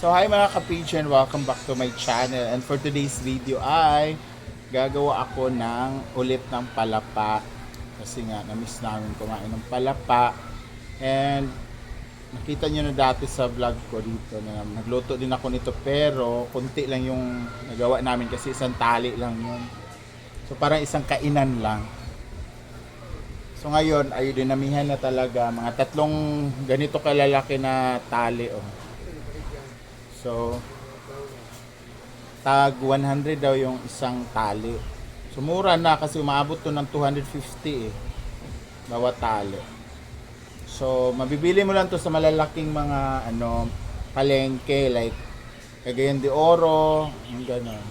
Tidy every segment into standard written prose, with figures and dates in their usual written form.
So hi mga ka-pigeon, welcome back to my channel. And for today's video ay gagawa ako ng ulit ng palapa. Kasi nga, na-miss namin kumain ng palapa. And nakita nyo na dati sa vlog ko dito na nagluto din ako nito, pero konti lang yung nagawa namin kasi isang tali lang yun. So parang isang kainan lang. So ngayon ay dinamihan na talaga, mga tatlong ganito kalalaki na tali. Oh. So tag 100 daw yung isang tali. So mura na kasi umabot to ng 250 eh, bawat tali. So mabibili mo lang to sa malalaking mga palengke like Cagayan de Oro, yung gano'n.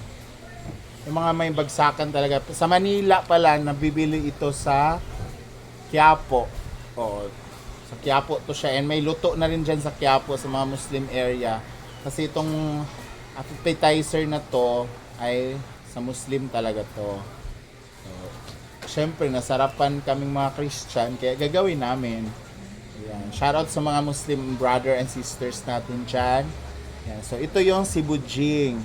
Yung mga may bagsakan talaga. Sa Manila pala nabibili ito sa Quiapo. O, sa Quiapo to siya. And may luto na rin dyan sa Quiapo sa mga Muslim area. Kasi itong appetizer na to ay sa Muslim talaga to. So, syempre, nasarapan kaming mga Christian kaya gagawin namin. Ayan. Shoutout sa mga Muslim brother and sisters natin dyan. Ayan. So, ito yung sibujing.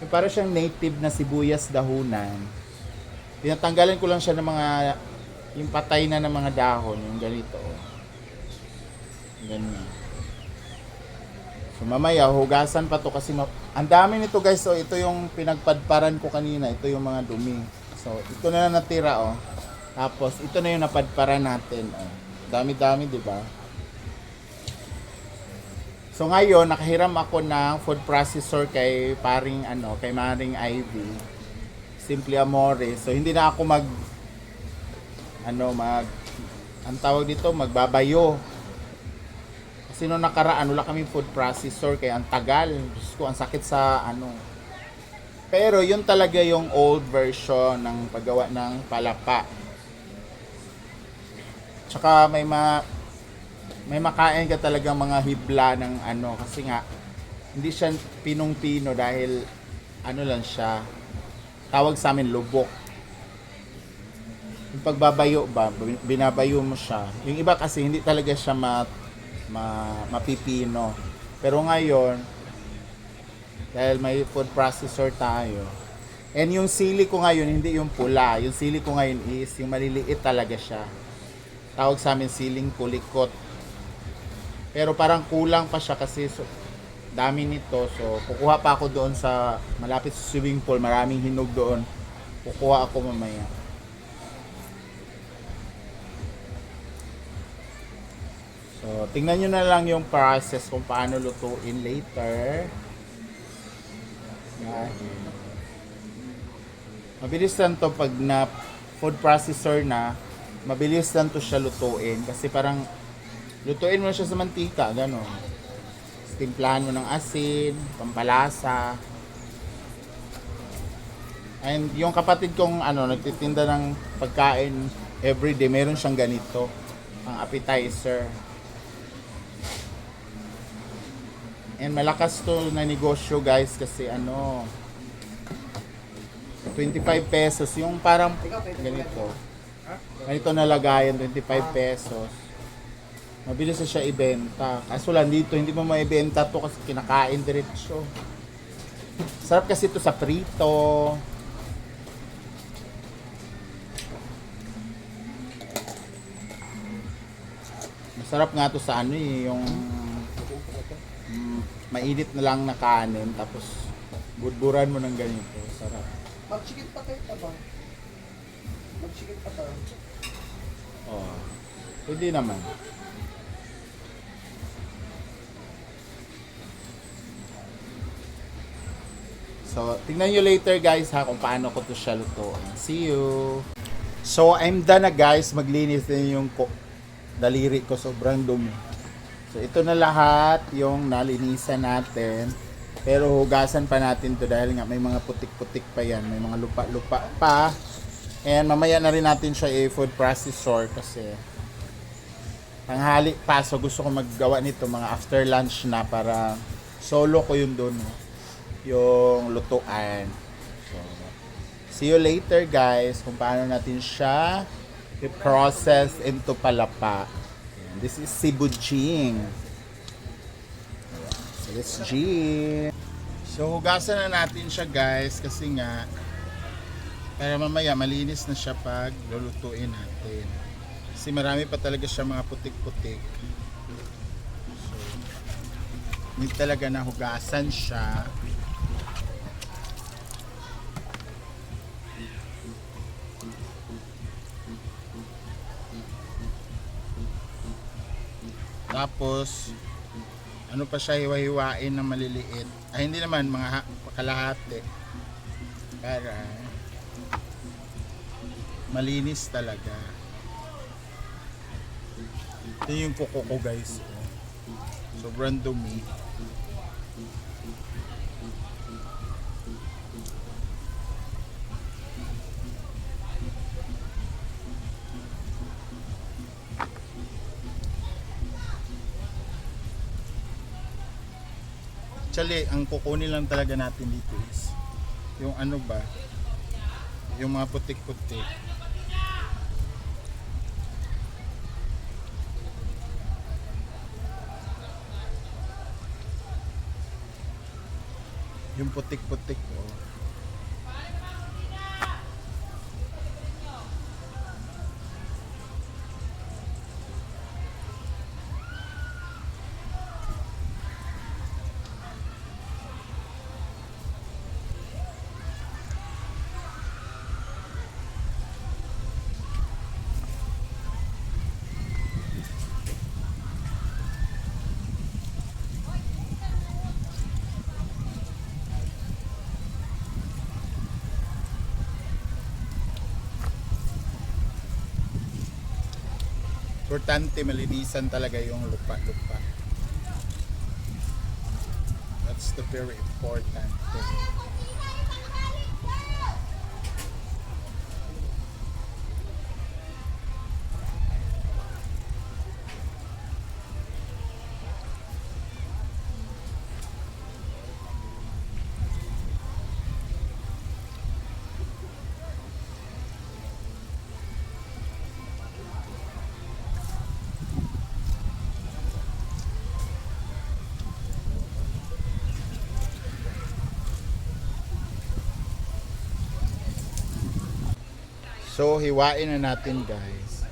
Yung para siyang native na sibuyas dahunan. Tinatanggalan ko lang siya ng mga yung patay na ng mga dahon, yung ganito. Ganyan. So mamaya, hugasan pa to kasi ang dami nito guys. So ito yung pinagpadparan ko kanina. Ito yung mga dumi. So ito na natira oh. Tapos ito na yung napadparan natin oh. Dami-dami, di ba? So ngayon, nakahiram ako ng food processor kay kay Maring Ivy. Simply Amore. So hindi na ako ang tawag dito, magbabayo. Kasi noong nakaraan, wala kaming food processor, kaya ang tagal. Diyos ko, ang sakit sa Pero yun talaga yung old version ng paggawa ng palapa. Tsaka may makain ka talaga mga hibla ng kasi nga, hindi siya pinong-pino dahil lang siya, tawag sa amin lubok. Yung pagbabayo ba, binabayo mo siya. Yung iba kasi hindi talaga siya mapipino. Pero ngayon, dahil may food processor tayo, and yung sili ko ngayon, hindi yung pula. Yung sili ko ngayon is yung maliliit talaga siya. Tawag sa amin siling kulikot. Pero parang kulang pa siya kasi dami nito. So, kukuha pa ako doon sa malapit sa swimming pool. Maraming hinog doon. Kukuha ako mamaya. So, tingnan nyo na lang yung process kung paano lutuin later. Yan. Mabilis lang to pag na food processor na, mabilis lang to siya lutuin. Kasi parang, lutuin mo siya sa mantika, gano'n. Timplahan mo ng asin, pampalasa. And yung kapatid kong nagtitinda ng pagkain everyday, meron siyang ganito, ang appetizer. And malakas to na negosyo guys kasi 25 pesos yung parang ganito. Ganito na lagayan, 25 pesos. Mabilis na siya ibenta. Kaso lang dito, hindi mo maibenta to kasi kinakain diretso. Sarap kasi ito sa prito. Masarap nga to sa yung mainit na lang na kanin tapos budburan mo ng ganito. Sarap. Mag-chicken pa kayo ba? Mag-chicken pa tayo. Oh. Pwede naman. So, tingnan nyo later guys ha kung paano ko to siya lutuin. See you! So, I'm done na guys. Maglinis din yung daliri ko. Sobrang dumi. So, ito na lahat yung nalinisan natin. Pero hugasan pa natin to dahil nga may mga putik-putik pa yan. May mga lupa-lupa pa. And mamaya na rin natin siya food processor kasi tanghali pa. So, gusto ko maggawa nito mga after lunch na para solo ko yun doon. Yung lutuan. So, see you later guys kung paano natin siya i-process into palapa. This is sibujing. So Let's G. So hugasan na natin siya guys kasi nga para mamaya malinis na siya pag lulutuin natin. Kasi marami pa talaga siya mga putik-putik. So, need talaga na hugasan siya. Tapos ano pa siya, hiwa-hiwain na maliliit. Ay hindi naman, mga kalahati. Para malinis talaga. Ito yung kuko ko guys. Sobrang dumi. Actually, ang kukunin lang talaga natin dito is yung ano ba, yung mga putik-putik. Yung putik-putik oh. Importante malinisan talaga yung lupa-lupa. That's the very important thing. So, hiwain na natin guys.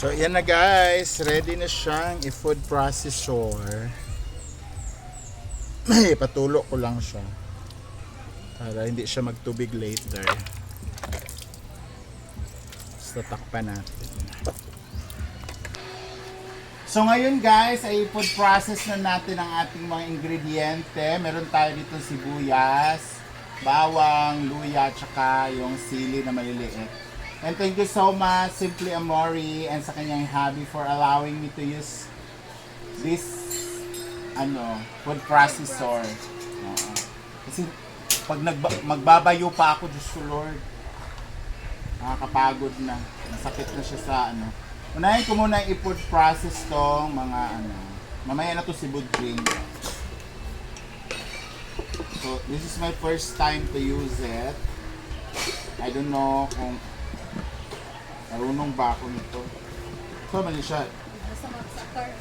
So yan na guys, ready na siyang i-food processor. Patulo ko lang siya para hindi siya magtubig later. Basta takpan natin. So ngayon guys, ay food process na natin ang ating mga ingrediente. Meron tayo dito sibuyas, bawang, luya, tsaka yung sili na maliliit. And thank you so much, Simply Amori, and sa kanyang hubby for allowing me to use this food processor. Kasi pag magbabayo pa ako, Diyos ko Lord, nakakapagod na. Masakit na siya sa Unahin ko muna i-food process tong mga mamaya na to si Budjing. So, this is my first time to use it. I don't know kung marunong ba ako nito. So, mali siya. Basta magsakar.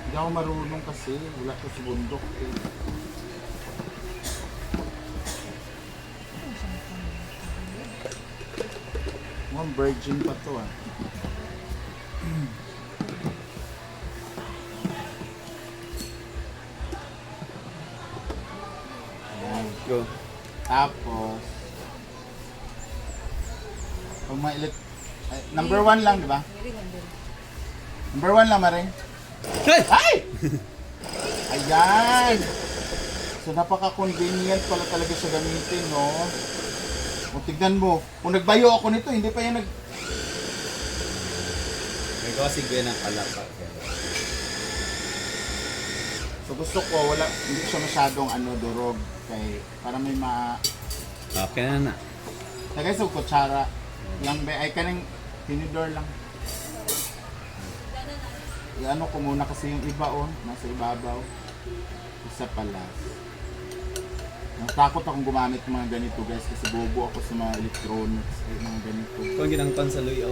Hindi ako marunong kasi. Wala ko sa bundok eh. Mukhang virgin pa to ah. Ayan. Go. Tapos, kung number 1 lang, di ba? Number 1 lang, Maring. Ay! Ayan! So, napaka-convenient pala talaga siya gamitin, no? O, tignan mo. Kung nagbayo ako nito, hindi pa yan May kasi gawin ng kalapa. So, gusto ko, hindi siya masyadong durog. Kay, para may Okay na na. Lagay sa kutsara. Lang ba? Ay, kanang tinidor lang. I-ano ko muna kasi yung iba nasa ibabaw. Isa pala. Natakot akong gumamit ng mga ganito guys kasi bobo ako sa mga electronics. Mga ganito. Kung ginangpan sa luyaw.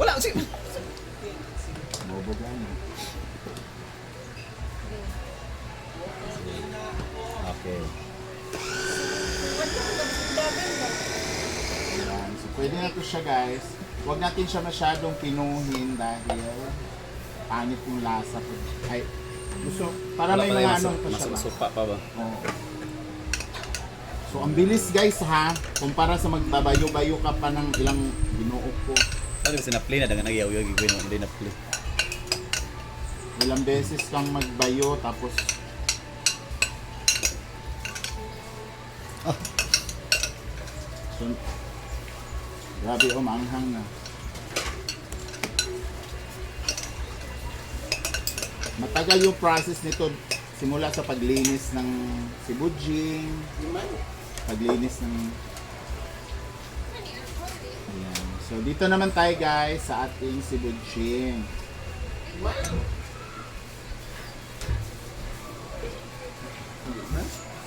Wala kasi. Bobo gani. Okay. Ayan. So pwede na to siya guys. Huwag natin siya masyadong pinuhin dahil pangit yung lasa ko. Ay, gusto, para may mga pa siya ba? Masupa pa ba? Oo. So ang bilis guys ha, kumpara sa magbabayo-bayo ka pa ng ilang binuo ko. Ano kasi na-play na dangan nagyaw yung gawin mo hindi na-play. Ilang beses kang magbayo tapos so, grabe maanghang na. Matagal yung process nito simula sa paglinis ng sibujing, paglinis ng ayan. So dito naman tayo guys sa ating sibujing.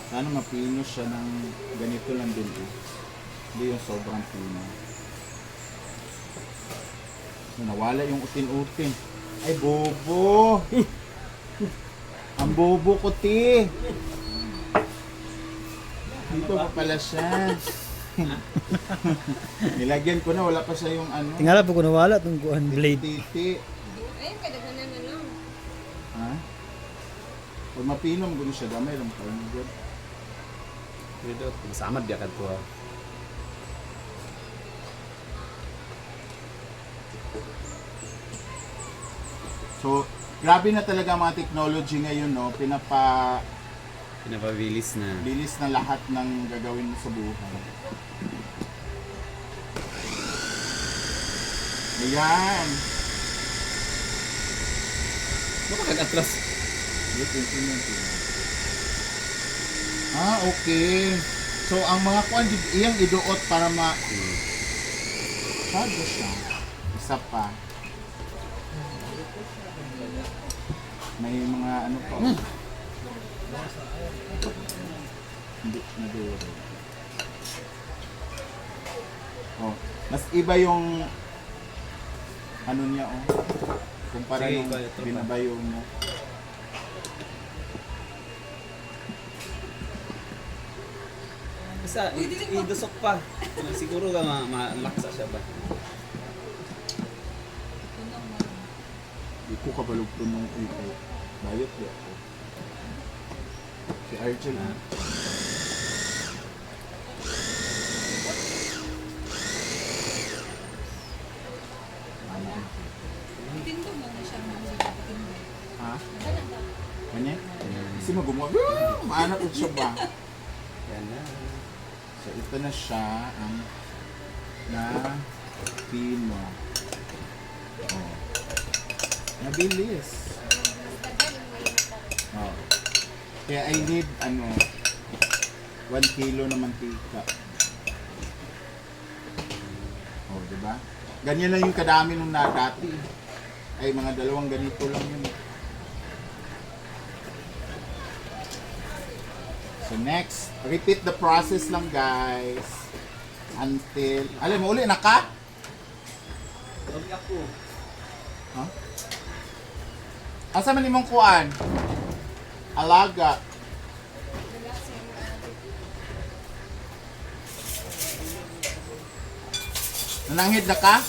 Sana mapino siya ng ganito lang din hindi yung sobrang pino. So, nawala yung utin-utin. Ay bobo! Ang bobo ko ti! Dito pa pala siya. Nilagyan ko na, wala pa siya yung Tingala po ko nawala itong kuhan blade. titi. Ayun, kadaganan na lang. Ha? Pag mapinom, gusto siya gamay lang pa yung good. Pero masamad biya ka to ha. So, grabe na talaga ang mga technology ngayon, no? Pinapabilis na. Bilis na lahat ng gagawin mo sa buhay. Ayan. Baka kag-atras. Ah, okay. So, ang mga kuan, iyang iduot para Sado siya. Isa pa. May mga pa. Hindi, naduro. Oh, mas iba yung niya, kumpara Sige, yung ito pa. binabayo mo. Basta, idusok pa. Siguro ka malaksa siya ba? Di ko kabalog po nung ito. Bayot di ako. Si Archel ha. Ha? Kanya? Kasi magumag. Maanak ko siya ba? Yan na. So ito na siya ang na pino. Oh. Nabilis. Oh. Kaya I need 1 kilo na mantika. Oh, di ba? Ganyan lang yung kadami nung na dati. Ay mga 2 ganito lang yun. So next, repeat the process lang guys. Until, alam mo uli na ka? Sabi ako. Huh? Asa man imong kuan? Alaga. Nananghid na ka?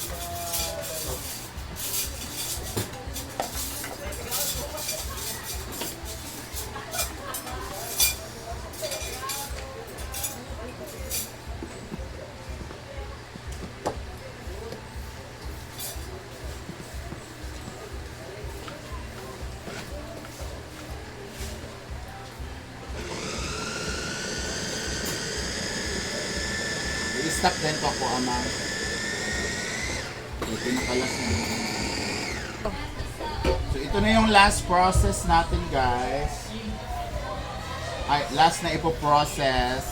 I-stack din pa po amang. So, pinakalas na. So, ito na yung last process natin, guys. Ay, last na ipoprocess.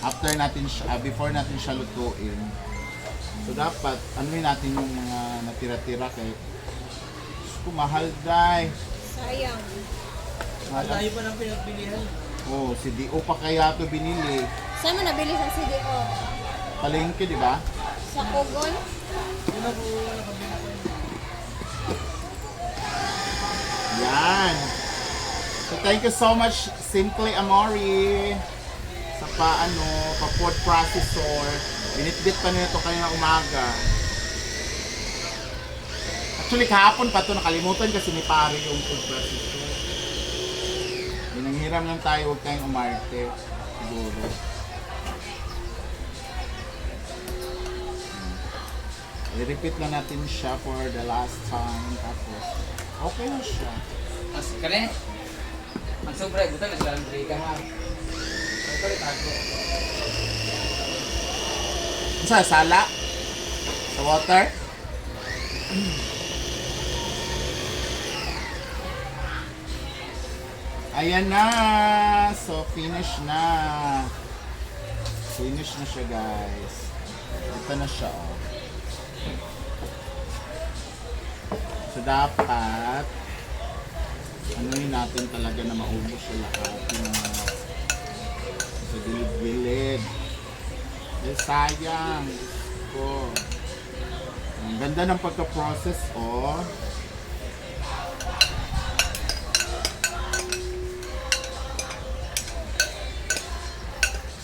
After natin siya, before natin siya lutuin. So, dapat, anuin natin yung mga natira-tira kay mahal, day. Sayang. Mahal. Tayo pa ng pinagbilihan. Oh, si Dio pa kaya ito binili. Saan mo nabili sa CDO? Palengke, di ba? Sa Kogon? Yan. So thank you so much Simply Amori sa pa-food processor. Binitbit pa nito kanina umaga. Actually kahapon pa to nakalimutan kasi ni pare yung food processor. Hinanghiram lang tayo, huwag tayong umarte. Siguro. I-repeat lang natin siya for the last time. Tapos, okay na siya. Mas kane. Ang sobra ito na sila ng ka ha. Ito rin ako. Sa sala? Sa water? Ayan na! So, finish na. Finish na siya, guys. Ito na siya, oh. So, dapat anuin natin talaga na maubos siya lahat. Yung sa gilid-gilid. Eh, sayang. Ko. Ang ganda ng pagka-process, oh.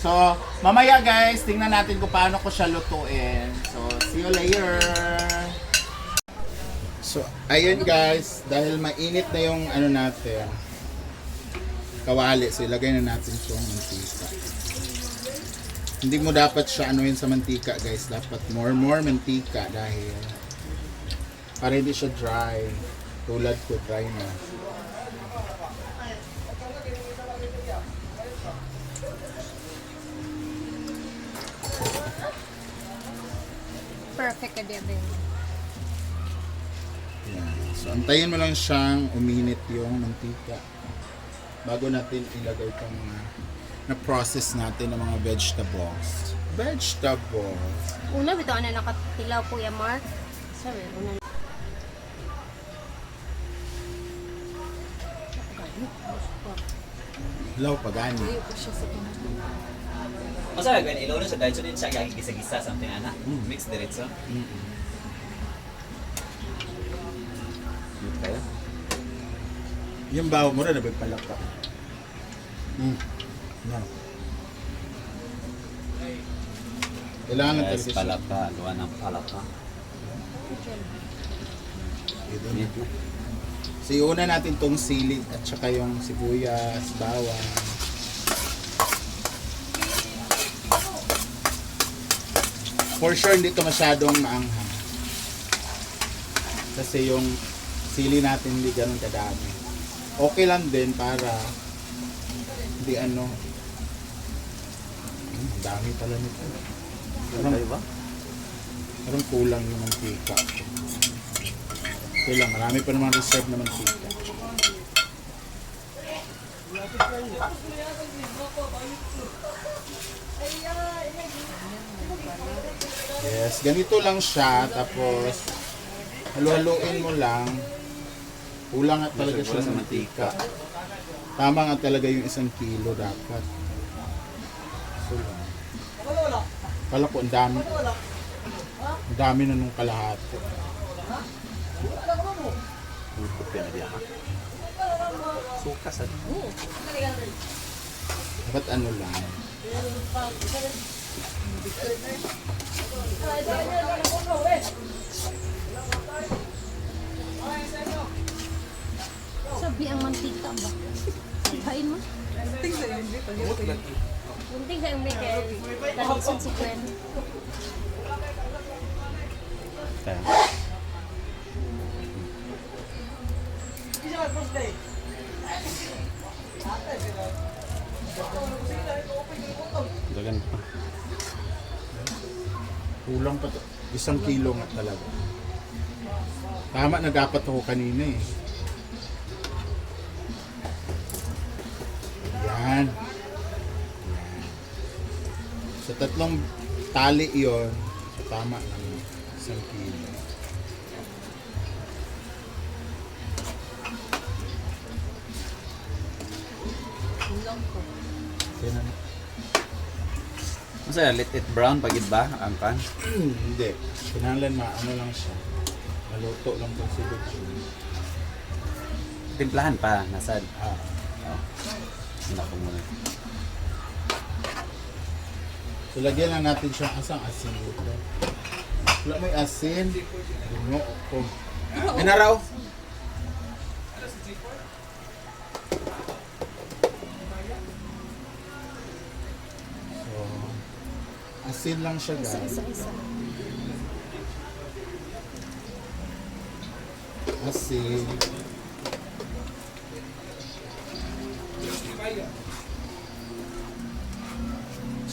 So, mamaya guys, tingnan natin kung paano ko siya lutuin. So, see you later! So, ayun guys, dahil mainit na yung ano natin, kawali. So, ilagay na natin itong mantika. Hindi mo dapat siya anuin sa mantika guys. Dapat more mantika dahil para hindi siya dry. Tulad ko, dry na. Perfect ka, Debe. Yan. So, antayin mo lang siyang uminit yung mantika bago natin ilagay itong mga na-process natin ng mga vegetables. Vegetables. Una, bitaw na nakatilaw, Kuya Mark. Sorry, una. Law pagani. Masa gawin ilaw na sa dahil din siya gagawin gisa-gisa something ana. Mix diretso. Okay. Yung bawo mo na nabagpalak ka. No. Kailangan Guys, talaga siya. palapa. Luwa ng palapa. Ito na. So, iuna natin tong sili at saka yung sibuyas, bawang. For sure, hindi ito masyadong maanghang. Kasi yung sili natin hindi ganun kadami. Okay lang din para hindi ano. Dami pala nito. Parang kulang yung mantika. Okay lang, marami pa naman reserve na mantika. Yes, ganito lang siya. Tapos, halu-haluin mo lang. Kulang at talaga siya sa mantika. Tama nga talaga yung 1 kilo dapat. So, kala ko ang dami. Ang dami na nung kalahati. Sukas at Dapat ano lang. Sabi ang mantika ba? Kain mo? Bunting sa yung kaya talisan si Gwen. dagan pa. Kulang pa to. 1 kilo nga talaga. Tama na dapat ako kanina eh. Yan. Sa 3 tali yon, so tama lang 1 kilo. Yan na. Masaya, let it brown pagid ba ang kan? Hindi. Kinahanglan ano lang siya. Maluto lang po si Lucio. Timplahan pa, nasad. Ah. Oh. Hindi ko muna. So lagyan lang natin siya asang asin dito. Wala may asin. Bungo ko. Ano raw? So, asin lang siya guys. Isa-isa. Asin.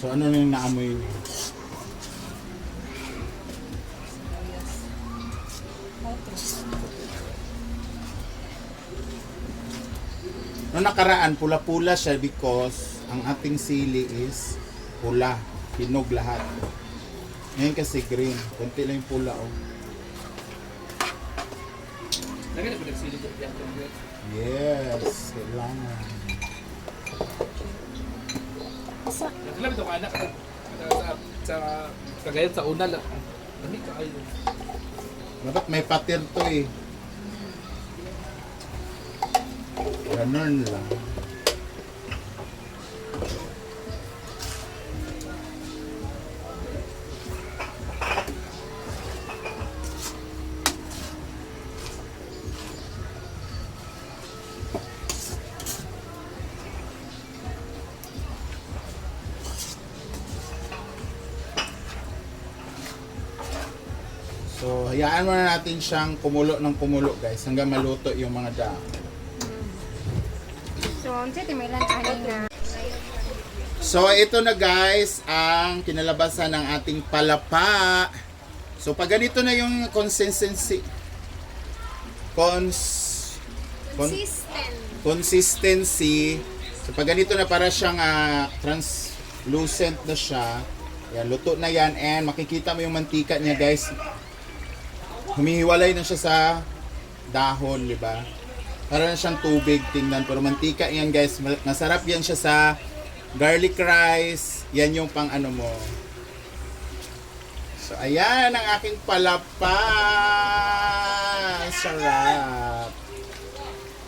So ano na yung naamoy niyo? Noong nakaraan, pula-pula siya because ang ating sili is pula. Hinog lahat. Ngayon kasi green. Kunti lang yung pula. Oh. Yes. Kailangan. Alam ito ka anak sa kagayan sa una lang. Dami ka kayo. Dapat may patir to eh. Ganun lang. So, hayaan muna natin siyang kumulo ng kumulo guys hanggang maluto yung mga dahon. So, unsa may lan ani na. So, ito na guys ang kinalabasan ng ating palapa. So, pag ganito na yung consistency, consistency, so pag ganito na para siyang translucent na siya, yan, luto na yan and makikita mo yung mantika niya guys. Humihiwalay na siya sa dahon, di ba? Para na siyang tubig, tingnan. Pero mantika yan guys, masarap yan siya sa garlic rice. Yan yung pang ano mo. So, ayan ang aking palapa. Sarap.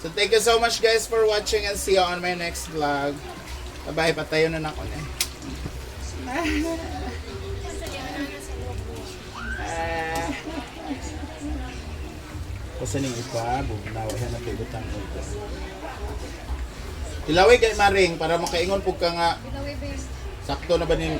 So, thank you so much guys for watching and see you on my next vlog. Bye-bye, patayo na ako na. Kasi ning iba, bugnaw, yan ang tibutang ito. Ilaway kay Maring para makaingon po ka nga Pinaway ba yung sakto na ba ning